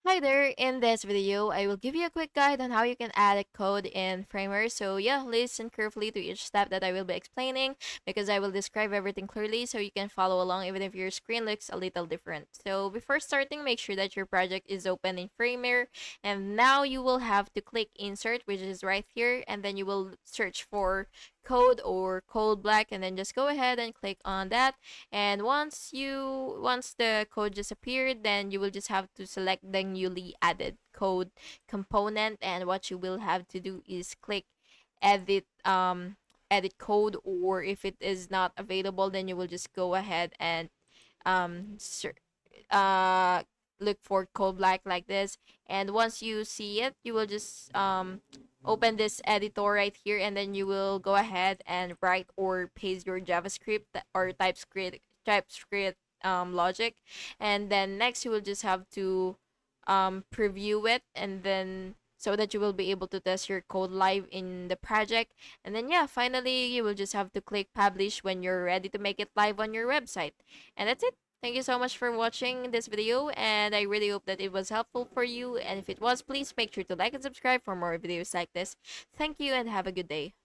Hi there, in this video, I will give you a quick guide on how you can add a code in Framer. So yeah, listen carefully to each step that I will be explaining because I will describe everything clearly so you can follow along even if your screen looks a little different. So before starting, make sure that your project is open in Framer, and now you will have to click insert, which is right here, and then you will search for code or code black, and then just go ahead and click on that. And once the code just appeared, then you will just have to select the newly added code component, and what you will have to do is click edit edit code, or if it is not available, then you will just go ahead and um ser- uh look for code black like this. And once you see it, you will just open this editor right here, and then you will go ahead and write or paste your JavaScript or TypeScript logic. And then next you will just have to preview it, and then so that you will be able to test your code live in the project. And then yeah, finally you will just have to click publish when you're ready to make it live on your website. And that's it. Thank you so much for watching this video, and I really hope that it was helpful for you. And if it was, please make sure to like and subscribe for more videos like this. Thank you and have a good day.